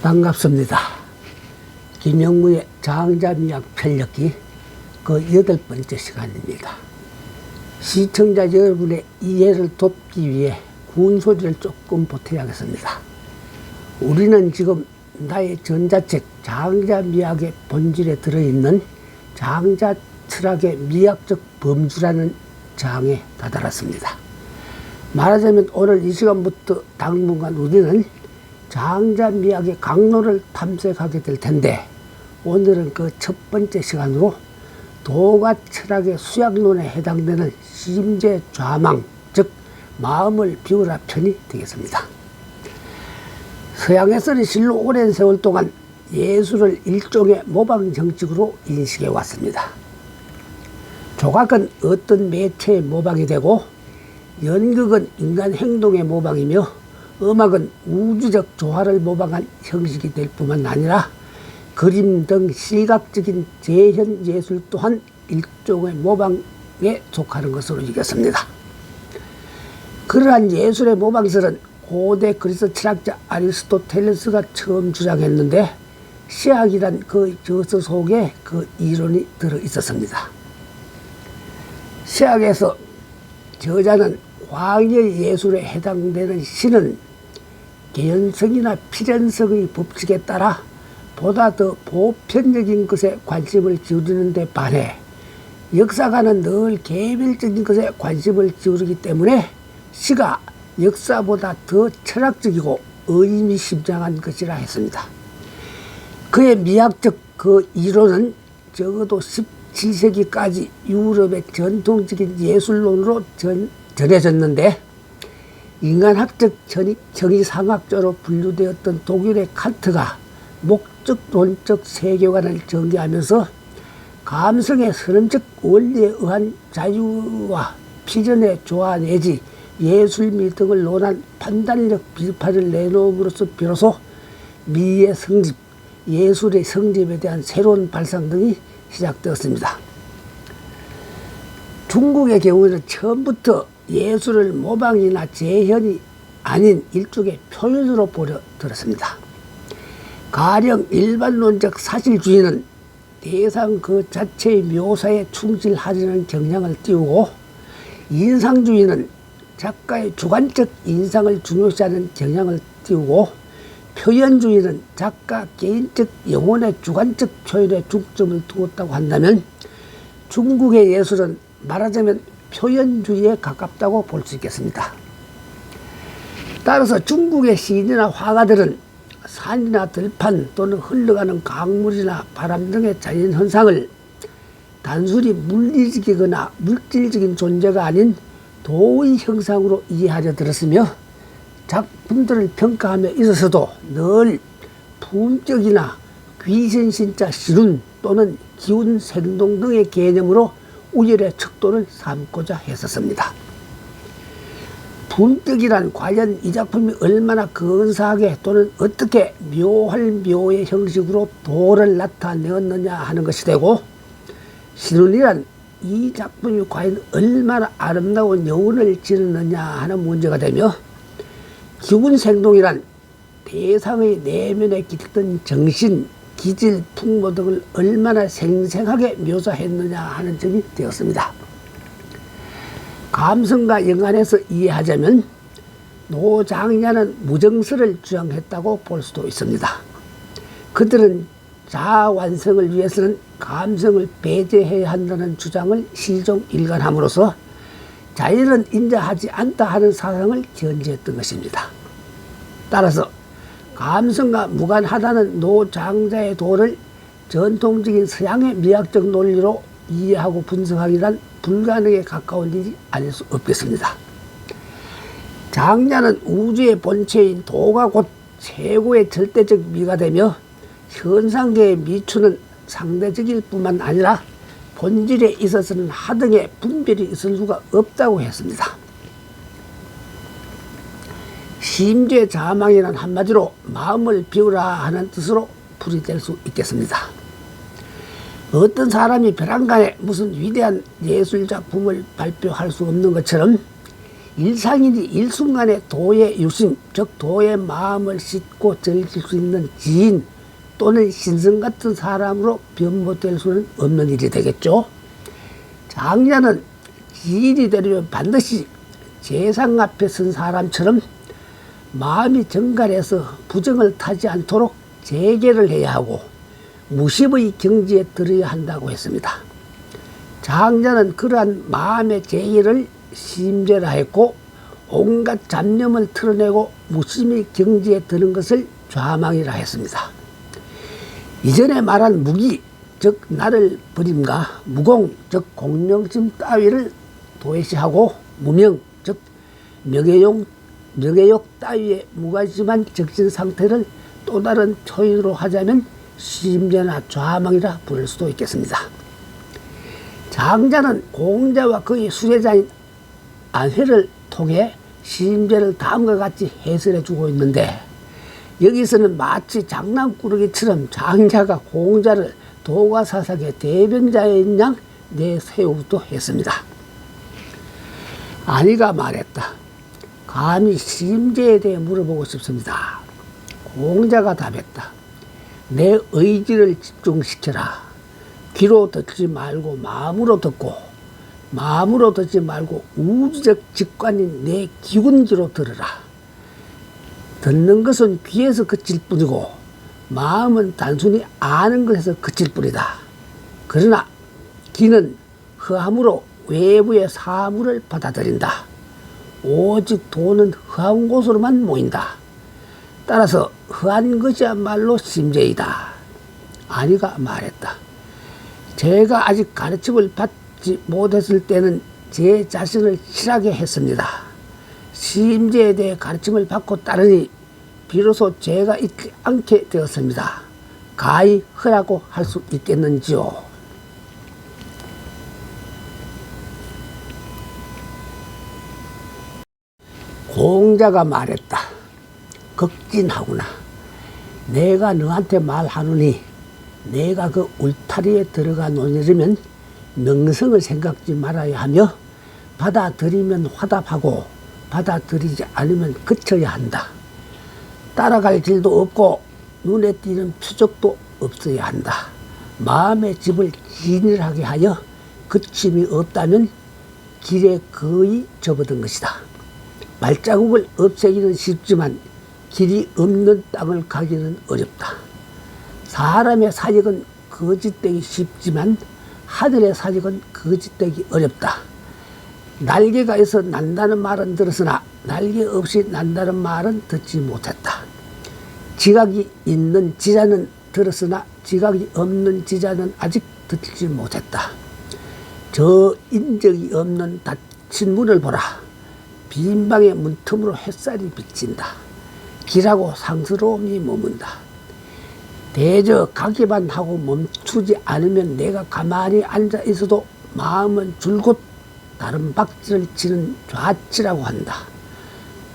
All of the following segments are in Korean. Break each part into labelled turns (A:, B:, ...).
A: 반갑습니다. 김영무의 장자미학 편력기 그 8번째 시간입니다. 시청자 여러분의 이해를 돕기 위해 군소리를 조금 보태야겠습니다. 우리는 지금 나의 전자책 장자미학의 본질에 들어있는 장자 철학의 미학적 범주라는 장에 다다랐습니다. 말하자면 오늘 이 시간부터 당분간 우리는 장자미학의 강론을 탐색하게 될 텐데, 오늘은 그 첫 번째 시간으로 도가 철학의 수약론에 해당되는 심재 좌망, 즉 마음을 비우라 편이 되겠습니다. 서양에서는 실로 오랜 세월 동안 예술을 일종의 모방 정책으로 인식해 왔습니다. 조각은 어떤 매체의 모방이 되고, 연극은 인간 행동의 모방이며, 음악은 우주적 조화를 모방한 형식이 될 뿐만 아니라 그림 등 시각적인 재현 예술 또한 일종의 모방에 속하는 것으로 여겼습니다. 그러한 예술의 모방설은 고대 그리스 철학자 아리스토텔레스가 처음 주장했는데, 시학이란 그 저서 속에 그 이론이 들어 있었습니다. 시학에서 저자는 광의 예술에 해당되는 시는 개연성이나 필연성의 법칙에 따라 보다 더 보편적인 것에 관심을 기울이는 데 반해 역사가는 늘 개별적인 것에 관심을 기울이기 때문에 시가 역사보다 더 철학적이고 의미심장한 것이라 했습니다. 그의 미학적 그 이론은 적어도 17세기까지 유럽의 전통적인 예술론으로 전해졌는데, 인간학적 정의상학자로 분류되었던 독일의 칸트가 목적론적 세계관을 전개하면서 감성의 선언적 원리에 의한 자유와 필연의 조화 내지 예술미 등을 논한 판단력 비판을 내놓음으로써 비로소 미의 성집, 예술의 성집에 대한 새로운 발상 등이 시작되었습니다. 중국의 경우에는 처음부터 예술을 모방이나 재현이 아닌 일종의 표현으로 보려들었습니다. 가령 일반론적 사실주의는 대상 그 자체의 묘사에 충실하려는 경향을 띄우고, 인상주의는 작가의 주관적 인상을 중요시하는 경향을 띄우고, 표현주의는 작가 개인적 영혼의 주관적 표현에 중점을 두었다고 한다면, 중국의 예술은 말하자면 표현주의에 가깝다고 볼 수 있겠습니다. 따라서 중국의 시인이나 화가들은 산이나 들판 또는 흘러가는 강물이나 바람 등의 자연현상을 단순히 물리적이거나 물질적인 존재가 아닌 도의 형상으로 이해하려 들었으며, 작품들을 평가함에 있어서도 늘 품격이나 귀신신자 실운 또는 기운 생동 등의 개념으로 우열의 척도를 삼고자 했었습니다. 품격이란 과연 이 작품이 얼마나 근사하게 또는 어떻게 묘할 묘의 형식으로 도를 나타내었느냐 하는 것이 되고, 신운이란 이 작품이 과연 얼마나 아름다운 여운을 지녔느냐 하는 문제가 되며, 기운생동이란 대상의 내면에 깃든 정신, 기질, 풍모 등을 얼마나 생생하게 묘사했느냐 하는 점이 되었습니다. 감성과 연관해서 이해하자면 노장자는 무정설을 주장했다고 볼 수도 있습니다. 그들은 자아 완성을 위해서는 감성을 배제해야 한다는 주장을 시종 일관함으로써 자연은 인자하지 않다 하는 사상을 견지했던 것입니다. 따라서 감성과 무관하다는 노장자의 도를 전통적인 서양의 미학적 논리로 이해하고 분석하기란 불가능에 가까운 일이 아닐 수 없겠습니다. 장자는 우주의 본체인 도가 곧 최고의 절대적 미가 되며, 현상계의 미추는 상대적일 뿐만 아니라 본질에 있어서는 하등의 분별이 있을 수가 없다고 했습니다. 심재 자망이란 한마디로 마음을 비우라 하는 뜻으로 풀이될 수 있겠습니다. 어떤 사람이 벼랑간에 무슨 위대한 예술작품을 발표할 수 없는 것처럼 일상이니 일순간에 도의 유심, 즉 도의 마음을 싣고 즐길 수 있는 지인 또는 신성 같은 사람으로 변모될 수는 없는 일이 되겠죠. 장자는 지인이 되려면 반드시 재상 앞에 선 사람처럼 마음이 정갈해서 부정을 타지 않도록 재계를 해야 하고 무심의 경지에 들어야 한다고 했습니다. 장자는 그러한 마음의 재계를 심재라 했고 온갖 잡념을 털어내고 무심의 경지에 드는 것을 좌망이라 했습니다. 이전에 말한 무기, 즉 나를 버림과 무공, 즉 공명심 따위를 도외시하고 무명, 즉 명예욕 따위의 무관심한 정신 상태를 또 다른 표현으로 하자면 심재나 좌망이라 부를 수도 있겠습니다. 장자는 공자와 그의 수제자인 안회를 통해 심재를 다음과 같이 해설해 주고 있는데, 여기서는 마치 장난꾸러기처럼 장자가 공자를 도가사삭의 대변자인 양 내세우기도 했습니다. 안희가 말했다. 감히 심재에 대해 물어보고 싶습니다. 공자가 답했다. 내 의지를 집중시켜라. 귀로 듣지 말고 마음으로 듣고, 마음으로 듣지 말고 우주적 직관인 내 기운지로 들으라. 듣는 것은 귀에서 그칠 뿐이고 마음은 단순히 아는 것에서 그칠 뿐이다. 그러나 귀는 허함으로 외부의 사물을 받아들인다. 오직 도는 허한 곳으로만 모인다. 따라서 허한 것이야말로 심재이다. 안희가 말했다. 제가 아직 가르침을 받지 못했을 때는 제 자신을 실하게 했습니다. 심재에 대해 가르침을 받고 따르니 비로소 제가 잊지 않게 되었습니다. 가히 허라고 할 수 있겠는지요. 공자가 말했다. 극진하구나. 내가 너한테 말하노니 내가 그 울타리에 들어가 노니려면 명성을 생각지 말아야 하며 받아들이면 화답하고 받아들이지 않으면 그쳐야 한다. 따라갈 길도 없고 눈에 띄는 표적도 없어야 한다. 마음의 집을 진일하게 하여 그침이 없다면 길에 거의 접어든 것이다. 발자국을 없애기는 쉽지만 길이 없는 땅을 가기는 어렵다. 사람의 사역은 거짓되기 쉽지만 하늘의 사역은 거짓되기 어렵다. 날개가 있어 난다는 말은 들었으나 날개 없이 난다는 말은 듣지 못했다. 지각이 있는 지자는 들었으나 지각이 없는 지자는 아직 듣지 못했다. 저 인적이 없는 닫힌 문을 보라. 빈 방의 문틈으로 햇살이 비친다. 길하고 상스러움이 머문다. 대저 가기만 하고 멈추지 않으면 내가 가만히 앉아 있어도 마음은 줄곧 다른 박질을 치는 좌치라고 한다.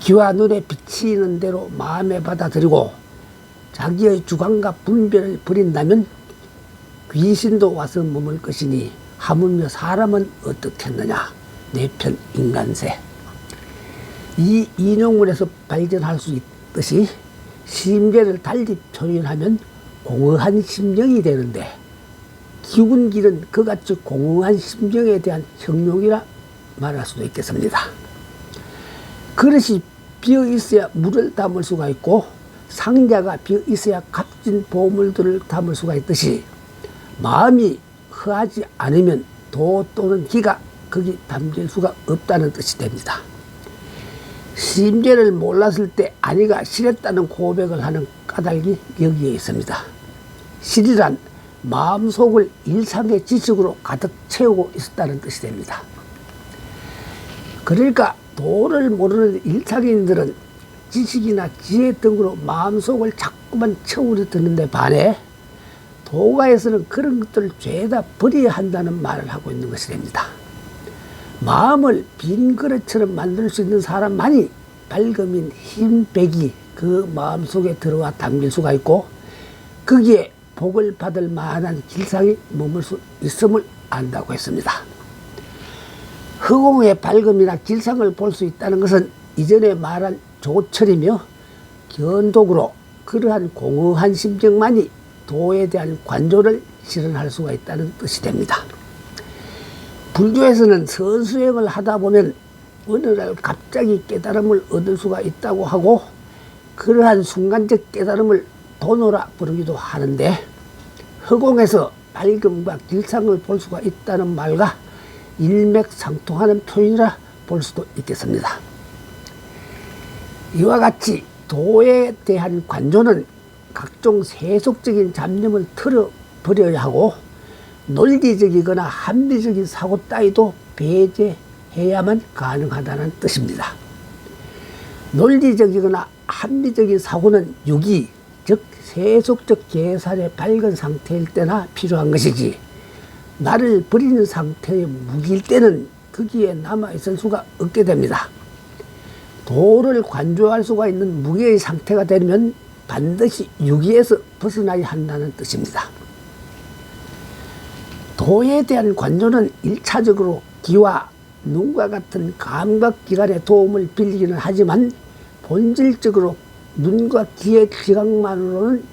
A: 귀와 눈에 비치는 대로 마음에 받아들이고 자기의 주관과 분별을 버린다면 귀신도 와서 머물 것이니 하물며 사람은 어떻겠느냐. 내 편 인간세. 이 인용문에서 발견할 수 있듯이 심재를 달리 표현하면 공허한 심정이 되는데, 기운 길은 그같이 공허한 심정에 대한 형용이라 말할 수도 있겠습니다. 그릇이 비어 있어야 물을 담을 수가 있고 상자가 비어 있어야 값진 보물들을 담을 수가 있듯이 마음이 허하지 않으면 도 또는 기가 거기 담길 수가 없다는 뜻이 됩니다. 심재를 몰랐을 때 안희가 실했다는 고백을 하는 까닭이 여기에 있습니다. 실이란 마음속을 일상의 지식으로 가득 채우고 있었다는 뜻이 됩니다. 그러니까 도를 모르는 일상인들은 지식이나 지혜 등으로 마음속을 자꾸만 채우려 드는데 반해 도가에서는 그런 것들을 죄다 버려야 한다는 말을 하고 있는 것이 됩니다. 마음을 빈 그릇처럼 만들 수 있는 사람만이 밝음인 흰백이 그 마음속에 들어와 담길 수가 있고 거기에 복을 받을 만한 길상이 머물 수 있음을 안다고 했습니다. 허공의 밝음이나 길상을 볼 수 있다는 것은 이전에 말한 조철이며 견독으로 그러한 공허한 심정만이 도에 대한 관조를 실현할 수가 있다는 뜻이 됩니다. 불교에서는 선수행을 하다 보면 어느 날 갑자기 깨달음을 얻을 수가 있다고 하고 그러한 순간적 깨달음을 도노라 부르기도 하는데 허공에서 밝음과 길상을 볼 수가 있다는 말과 일맥상통하는 표현이라 볼 수도 있겠습니다. 이와 같이 도에 대한 관조는 각종 세속적인 잡념을 틀어버려야 하고 논리적이거나 합리적인 사고 따위도 배제해야만 가능하다는 뜻입니다. 논리적이거나 합리적인 사고는 유기, 즉 세속적 계산의 밝은 상태일 때나 필요한 것이지 나를 버리는 상태의 무기일 때는 거기에 남아있을 수가 없게 됩니다. 도를 관조할 수가 있는 무기의 상태가 되면 반드시 유기에서 벗어나야 한다는 뜻입니다. 도에 대한 관조는 1차적으로 귀와 눈과 같은 감각기관의 도움을 빌리기는 하지만 본질적으로 눈과 귀의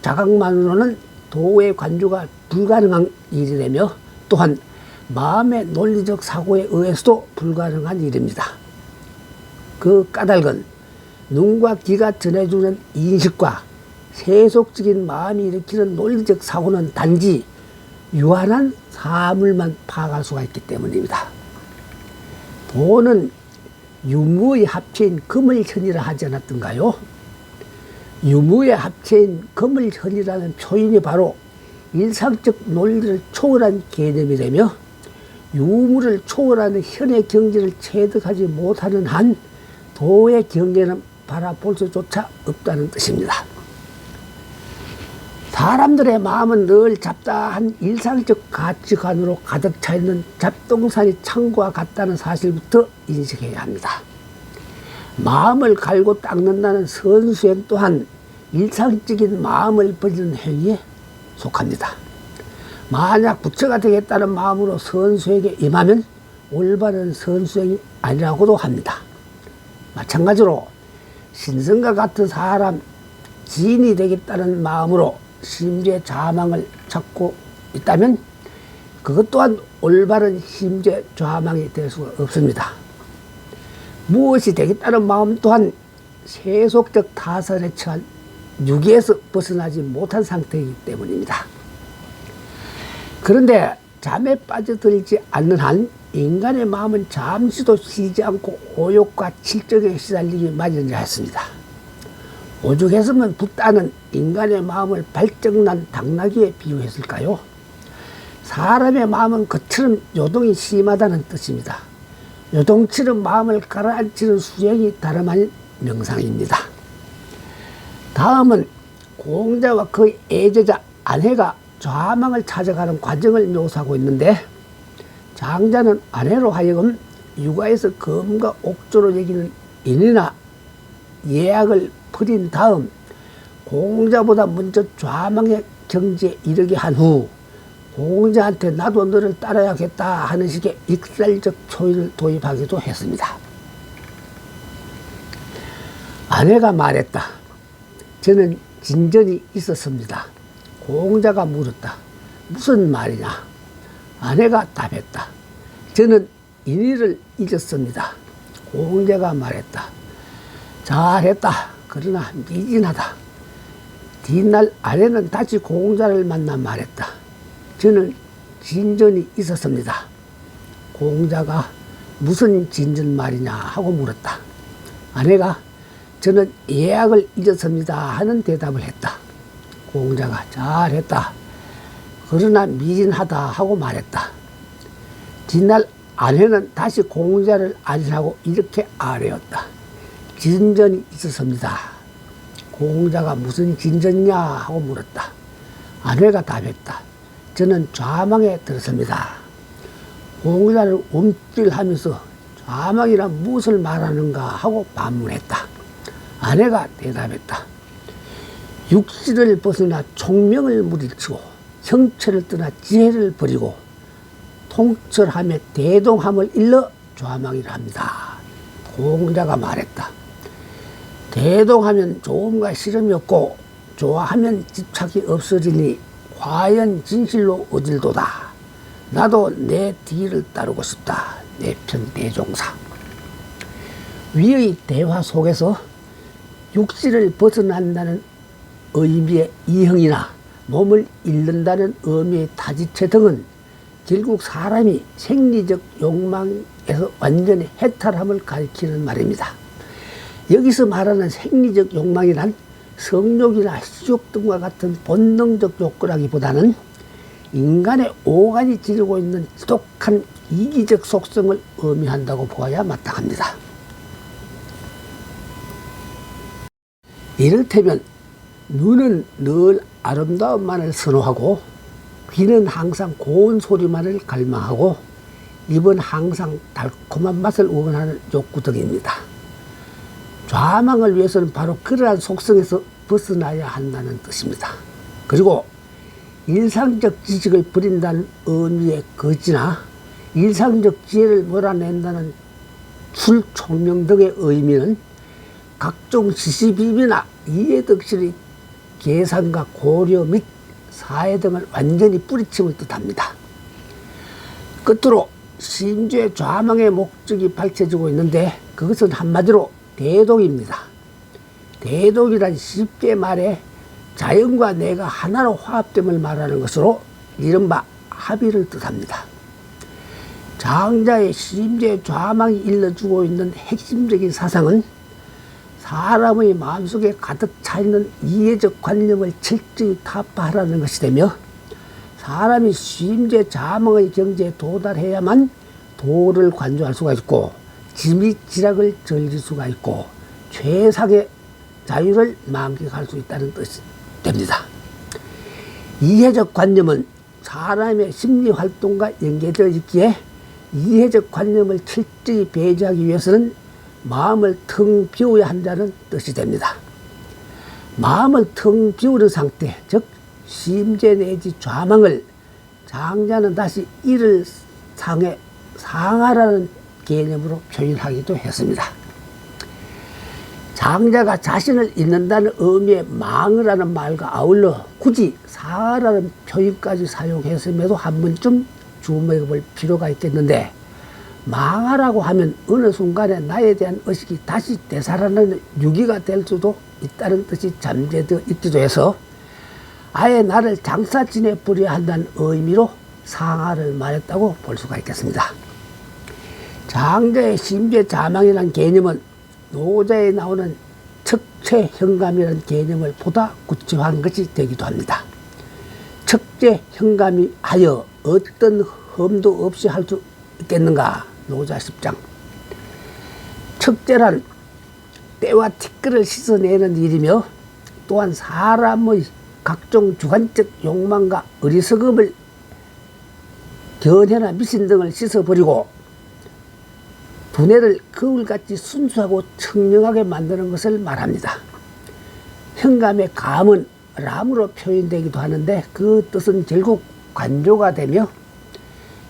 A: 자각만으로는 도의 관조가 불가능한 일이 되며 또한 마음의 논리적 사고에 의해서도 불가능한 일입니다. 그 까닭은 눈과 귀가 전해주는 인식과 세속적인 마음이 일으키는 논리적 사고는 단지 유한한 사물만 파악할 수가 있기 때문입니다. 도는 유무의 합체인 금을현이라 하지 않았던가요? 유무의 합체인 금을현이라는 표현이 바로 일상적 논리를 초월한 개념이 되며 유무를 초월하는 현의 경지를 체득하지 못하는 한 도의 경계는 바라볼 수조차 없다는 뜻입니다. 사람들의 마음은 늘 잡다한 일상적 가치관으로 가득 차 있는 잡동사니 창고와 같다는 사실부터 인식해야 합니다. 마음을 갈고 닦는다는 선수행 또한 일상적인 마음을 버리는 행위에 속합니다. 만약 부처가 되겠다는 마음으로 선수에게 임하면 올바른 선수행이 아니라고도 합니다. 마찬가지로 신성과 같은 사람 지인이 되겠다는 마음으로 심지의 자망을 찾고 있다면 그것 또한 올바른 심지의 좌망이 될 수가 없습니다. 무엇이 되겠다는 마음 또한 세속적 타선에 처한 유기에서 벗어나지 못한 상태이기 때문입니다. 그런데 잠에 빠져들지 않는 한 인간의 마음은 잠시도 쉬지 않고 오욕과 칠적에 시달리기 마련이었습니다. 오죽했으면 붓다는 인간의 마음을 발정난 당나귀에 비유했을까요? 사람의 마음은 그처럼 요동이 심하다는 뜻입니다. 요동치는 마음을 가라앉히는 수행이 다름 아닌 명상입니다. 다음은 공자와 그의 애제자 아내가 좌망을 찾아가는 과정을 묘사하고 있는데 장자는 아내로 하여금 육아에서 검과 옥조로 여기는 인이나 예약을 버린 다음 공자보다 먼저 좌망의 경지에 이르게 한 후 공자한테 나도 너를 따라야겠다 하는 식의 익살적 초인을 도입하기도 했습니다. 아내가 말했다. 저는 진전이 있었습니다. 공자가 물었다. 무슨 말이냐? 아내가 답했다. 저는 인의를 잊었습니다. 공자가 말했다. 잘했다. 그러나 미진하다. 뒷날 아내는 다시 공자를 만나 말했다. 저는 진전이 있었습니다. 공자가 무슨 진전 말이냐 하고 물었다. 아내가 저는 예약을 잊었습니다 하는 대답을 했다. 공자가 잘했다. 그러나 미진하다 하고 말했다. 뒷날 아내는 다시 공자를 안신하고 이렇게 아뢰었다. 진전이 있었습니다. 공자가 무슨 진전이냐 하고 물었다. 아내가 답했다. 저는 좌망에 들었습니다. 공자를 움찔하면서 좌망이란 무엇을 말하는가 하고 반문했다. 아내가 대답했다. 육신을 벗어나 총명을 물리치고 형체를 떠나 지혜를 버리고 통철함에 대동함을 일러 좌망이라 합니다. 공자가 말했다. 대동하면 좋음과 싫음이 없고 좋아하면 집착이 없어지니 과연 진실로 얻을도다. 나도 내 뒤를 따르고 싶다. 내 편 대종사. 위의 대화 속에서 육신을 벗어난다는 의미의 이형이나 몸을 잃는다는 의미의 타지체 등은 결국 사람이 생리적 욕망에서 완전히 해탈함을 가리키는 말입니다. 여기서 말하는 생리적 욕망이란 성욕이나 식욕 등과 같은 본능적 욕구라기보다는 인간의 오간이 지니고 있는 지독한 이기적 속성을 의미한다고 보아야 마땅합니다. 이를테면 눈은 늘 아름다움만을 선호하고 귀는 항상 고운 소리만을 갈망하고 입은 항상 달콤한 맛을 원하는 욕구 등입니다. 좌망을 위해서는 바로 그러한 속성에서 벗어나야 한다는 뜻입니다. 그리고 일상적 지식을 버린다는 의미의 거지나 일상적 지혜를 몰아낸다는 출총명 등의 의미는 각종 시시비비나 이해득실의 계산과 고려 및 사회 등을 완전히 뿌리침을 뜻합니다. 끝으로 심주의 좌망의 목적이 밝혀지고 있는데 그것은 한마디로 대동입니다. 대동이란 쉽게 말해 자연과 내가 하나로 화합됨을 말하는 것으로 이른바 합의를 뜻합니다. 장자의 심주의 좌망이 일러주고 있는 핵심적인 사상은 사람의 마음속에 가득 차있는 이해적 관념을 철저히 타파하라는 것이 되며 사람이 심주의 자망의 경지에 도달해야만 도를 관조할 수가 있고 지미지락을 즐길 수가 있고 최상의 자유를 만끽할 수 있다는 뜻이 됩니다. 이해적 관념은 사람의 심리활동과 연계되어 있기에 이해적 관념을 철저히 배제하기 위해서는 마음을 텅 비워야 한다는 뜻이 됩니다. 마음을 텅 비우는 상태, 즉 심재 내지 좌망을 장자는 다시 이를 상해 상하라는 개념으로 표현하기도 했습니다. 장자가 자신을 잃는다는 의미의 망으라는 말과 아울러 굳이 상하라는 표현까지 사용했음에도 한 번쯤 주목해 볼 필요가 있겠는데, 망하라고 하면 어느 순간에 나에 대한 의식이 다시 되살아나는 유기가 될 수도 있다는 뜻이 잠재되어 있기도 해서 아예 나를 장사 지내버려야 한다는 의미로 상하를 말했다고 볼 수가 있겠습니다. 장자의 심재 자망이라는 개념은 노자에 나오는 척체 현감이라는 개념을 보다 구체화한 것이 되기도 합니다. 척체 현감이 하여 어떤 흠도 없이 할 수 있겠는가? 노자 10장. 척제란 때와 티끌을 씻어내는 일이며 또한 사람의 각종 주관적 욕망과 어리석음을 견해나 미신 등을 씻어버리고 두뇌를 거울같이 순수하고 청명하게 만드는 것을 말합니다. 현감의 감은 람으로 표현되기도 하는데 그 뜻은 결국 관조가 되며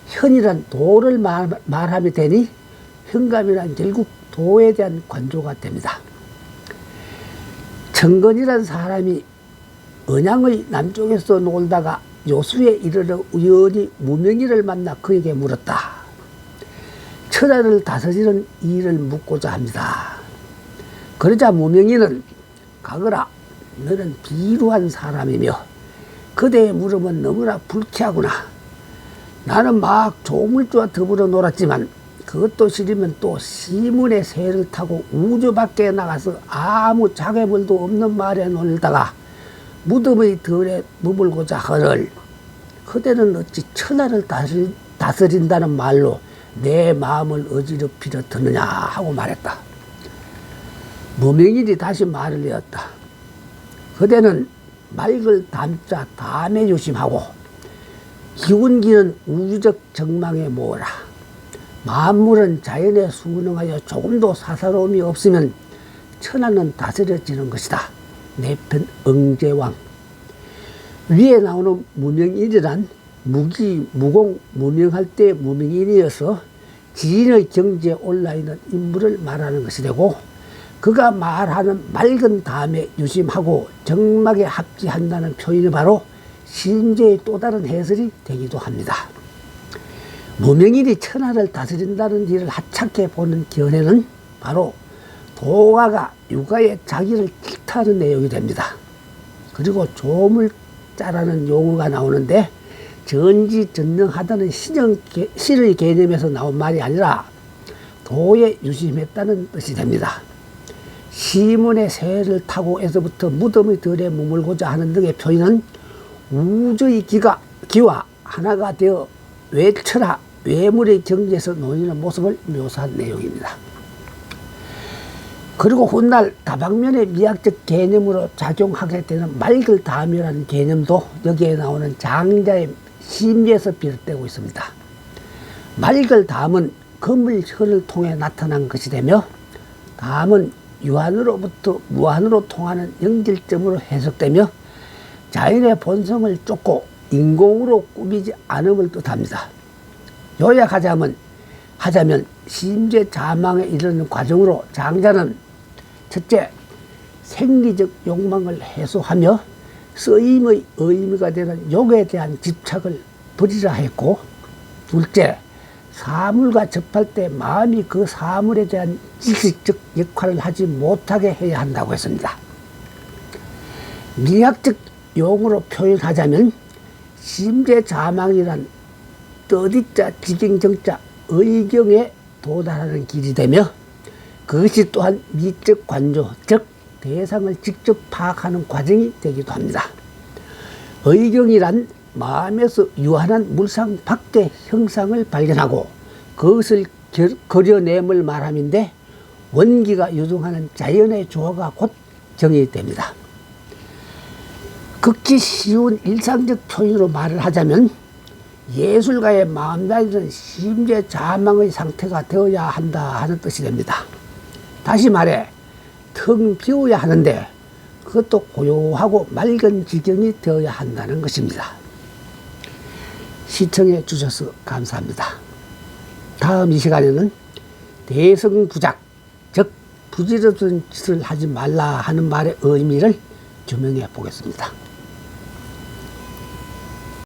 A: 현이란 도를 말함이 되니 현감이란 결국 도에 대한 관조가 됩니다. 정건이란 사람이 언양의 남쪽에서 놀다가 요수에 이르러 우연히 무명이를 만나 그에게 물었다. 처자를 다스리는 일을 묻고자 합니다. 그러자 무명이는 가거라, 너는 비루한 사람이며 그대의 물음은 너무나 불쾌하구나. 나는 막 조물주와 더불어 놀았지만 그것도 싫으면 또 시문의 새를 타고 우주 밖에 나가서 아무 장애물도 없는 마을에 놀다가 무덤의 덜에 머물고자 하를 그대는 어찌 천하를 다스린다는 말로 내 마음을 어지럽히려 드느냐 하고 말했다. 무명인이 다시 말을 이었다. 그대는 맑을 담자 담에 유심하고 기운기는 우주적 정망에 모으라. 만물은 자연에 순응하여 조금도 사사로움이 없으면 천하는 다스려지는 것이다. 내 편 응제왕. 위에 나오는 무명인이란 무기, 무공, 무명할 때 무명인이어서 지인의 경지에 올라있는 인물을 말하는 것이 되고, 그가 말하는 맑은 다음에 유심하고 정막에 합지한다는 표현이 바로 심재의 또 다른 해설이 되기도 합니다. 무명인이 천하를 다스린다는 일을 하찮게 보는 견해는 바로 도가가 육아에 자기를 질타하는 내용이 됩니다. 그리고 조물자라는 용어가 나오는데 전지전능하다는 신의 개념에서 나온 말이 아니라 도에 유심했다는 뜻이 됩니다. 시문의 새를 타고 에서부터 무덤의 덜에 머물고자 하는 등의 표현은 우주의 기와 하나가 되어 외철화, 외물의 경지에서 놓이는 모습을 묘사한 내용입니다. 그리고 훗날 다방면의 미학적 개념으로 작용하게 되는 맑을 다음이라는 개념도 여기에 나오는 장자의 심지에서 비롯되고 있습니다. 맑을 다음은 금을혈을 통해 나타난 것이 되며, 다음은 유한으로부터 무한으로 통하는 연결점으로 해석되며 자연의 본성을 쫓고 인공으로 꾸미지 않음을 뜻합니다. 요약하자면 심재 자망에 이르는 과정으로 장자는 첫째, 생리적 욕망을 해소하며 쓰임의 의미가 되는 욕에 대한 집착을 버리라 했고, 둘째, 사물과 접할 때 마음이 그 사물에 대한 지식적 역할을 하지 못하게 해야 한다고 했습니다. 미학적 용어로 표현하자면 심재자망이란 뜻이자 지경정자 의경에 도달하는 길이 되며, 그것이 또한 미적 관조, 즉 대상을 직접 파악하는 과정이 되기도 합니다. 의경이란 마음에서 유한한 물상 밖의 형상을 발견하고 그것을 그려냄을 말함인데, 원기가 유동하는 자연의 조화가 곧 정의 됩니다. 극히 쉬운 일상적 표현으로 말을 하자면 예술가의 마음다이는 심재자망의 상태가 되어야 한다 하는 뜻이 됩니다. 다시 말해 텅 비워야 하는데 그것도 고요하고 맑은 지경이 되어야 한다는 것입니다. 시청해 주셔서 감사합니다. 다음 이 시간에는 대성부작, 즉 부질없는 짓을 하지 말라 하는 말의 의미를 규명해 보겠습니다.